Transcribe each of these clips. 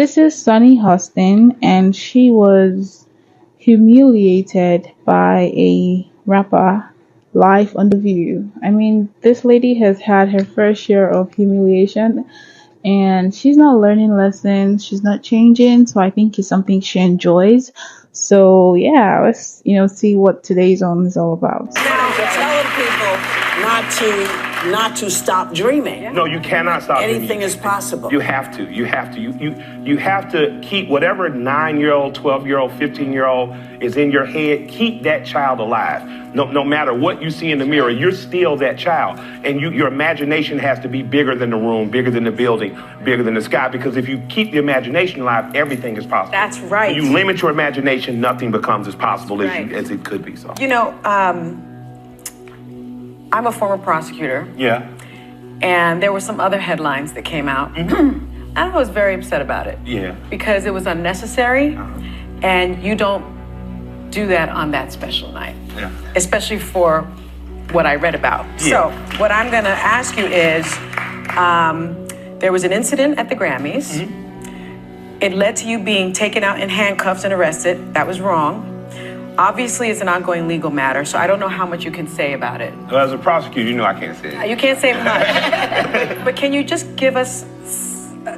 This is Sunny Hostin, and she was humiliated by a rapper live on The View. I mean, this lady has had her fair share of humiliation, and she's not learning lessons, she's not changing, so I think it's something she enjoys. So yeah, let's see what today's on is all about. Now, telling people not to stop dreaming. No, you cannot stop dreaming. Anything is possible. You have to. You have to keep whatever 9-year-old, 12-year-old, 15-year-old is in your head, keep that child alive. No matter what you see in the mirror, you're still that child. And your imagination has to be bigger than the room, bigger than the building, bigger than the sky, because if you keep the imagination alive, everything is possible. That's right. When you limit your imagination, nothing becomes as possible as it could be. So. I'm a former prosecutor. Yeah. And there were some other headlines that came out. And I was very upset about it. Yeah. Because it was unnecessary, and you don't do that on that special night. Yeah. Especially for what I read about. Yeah. So what I'm gonna ask you is, there was an incident at the Grammys. It led to you being taken out in handcuffs and arrested. That was wrong. Obviously, it's an ongoing legal matter, so I don't know how much you can say about it. Well, as a prosecutor, you know I can't say it. You can't say much. But can you just give us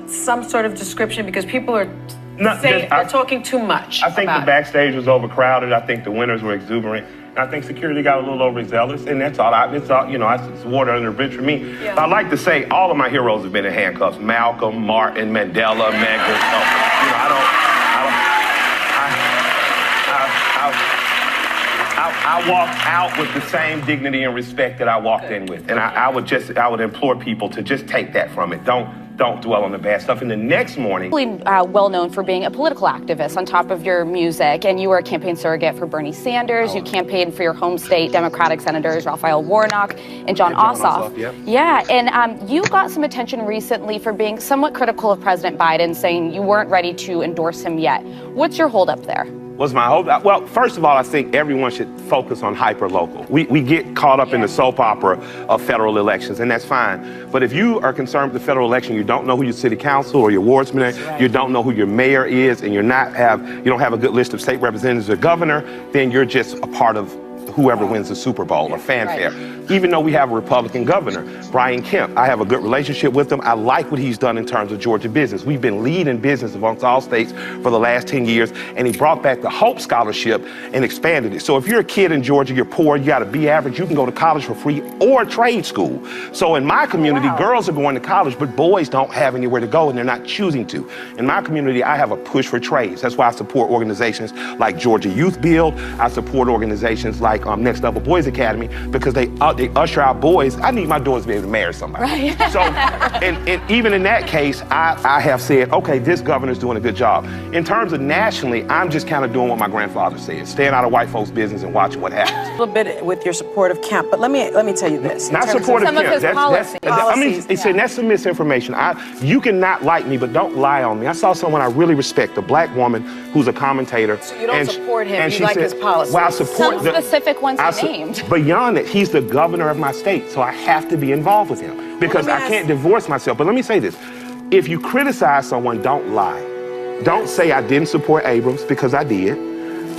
some sort of description? Because people are they're talking too much. I think the backstage was overcrowded. I think the winners were exuberant. And I think security got a little overzealous, and that's all. It's water under the bridge for me. Yeah. I like to say all of my heroes have been in handcuffs. Malcolm, Martin, Mandela, Medgar. I walked out with the same dignity and respect that I walked in with. And I would implore people to just take that from it. Don't dwell on the bad stuff. And the next morning... well known for being a political activist on top of your music, and you were a campaign surrogate for Bernie Sanders. You campaigned for your home state Democratic Senators Raphael Warnock and John Ossoff. Yeah, and you got some attention recently for being somewhat critical of President Biden, saying you weren't ready to endorse him yet. What's your holdup there? What's my hope? Well, first of all, I think everyone should focus on hyper-local. We get caught up in the soap opera of federal elections, and that's fine. But if you are concerned with the federal election, you don't know who your city council or your wardsman is, you don't know who your mayor is, and you don't have a good list of state representatives or governor, then you're just a part of whoever wins the Super Bowl or fanfare. Even though we have a Republican governor, Brian Kemp, I have a good relationship with him. I like what he's done in terms of Georgia business. We've been leading business amongst all states for the last 10 years, and he brought back the Hope Scholarship and expanded it. So if you're a kid in Georgia, you're poor, you got to be average, you can go to college for free or trade school. So in my community, girls are going to college, but boys don't have anywhere to go, and they're not choosing to. In my community, I have a push for trades. That's why I support organizations like Georgia Youth Build. I support organizations like Next Level Boys Academy, because they usher out boys. I need my daughters to be able to marry somebody. So, and even in that case, I have said, okay, this governor's doing a good job. In terms of nationally, I'm just kind of doing what my grandfather said, staying out of white folks' business and watching what happens. A little bit with your support of Kemp, but let me tell you this. Not support of Kemp. That's some misinformation. You cannot like me, but don't lie on me. I saw someone I really respect, a black woman who's a commentator. So you don't support him, you like his policies. Well, I support some specific ones he named. Beyond it, he's the governor of my state, so I have to be involved with him because I can't divorce myself. But let me say this. If you criticize someone, don't lie. Don't say I didn't support Abrams, because I did.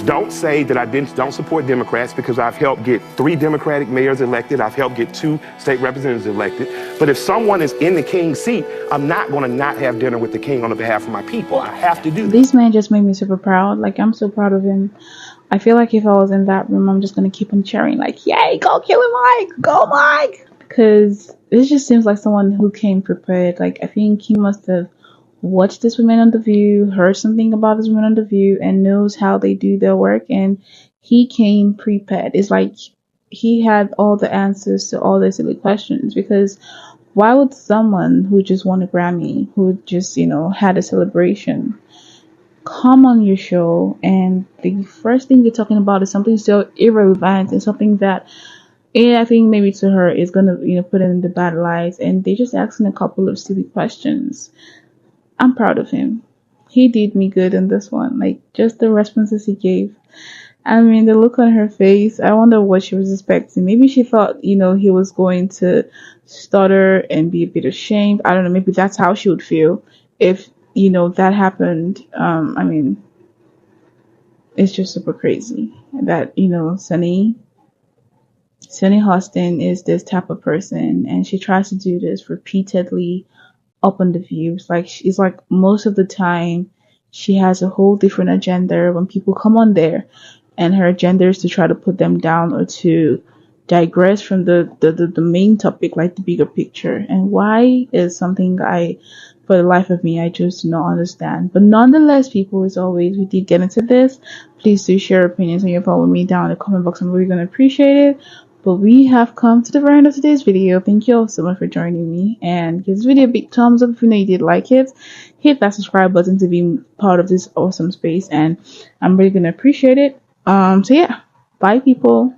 Don't say that I don't support Democrats, because I've helped get 3 Democratic mayors elected. I've helped get 2 state representatives elected. But if someone is in the king's seat, I'm not going to not have dinner with the king on behalf of my people. I have to do that. This man just made me super proud. Like, I'm so proud of him. I feel like if I was in that room, I'm just going to keep on cheering. Like, yay, go kill him, Mike. Go, Mike. Because it just seems like someone who came prepared. Like, I think he must have watched this woman on The View, heard something about this woman on The View, and knows how they do their work. And he came prepared. It's like he had all the answers to all the silly questions. Because why would someone who just won a Grammy, who just, had a celebration, come on your show and the first thing you're talking about is something so irrelevant and something that I think maybe to her is gonna put it in the bad light, and they just asking a couple of silly questions. I'm proud of him. He did me good in this one. Like, just the responses he gave. I mean, the look on her face, I wonder what she was expecting. Maybe she thought, he was going to stutter and be a bit ashamed. I don't know, maybe that's how she would feel if that happened. I mean, it's just super crazy that, Sunny Hostin is this type of person, and she tries to do this repeatedly up on the views. Like, it's like most of the time she has a whole different agenda when people come on there, and her agenda is to try to put them down or to digress from the main topic, like the bigger picture. And why is something for the life of me, I just do not understand. But nonetheless, people, as always, we did get into this. Please do share opinions on your phone with me down in the comment box. I'm really going to appreciate it. But we have come to the end of today's video. Thank you all so much for joining me. And give this video a big thumbs up if you know you did like it. Hit that subscribe button to be part of this awesome space. And I'm really going to appreciate it. So yeah, bye people.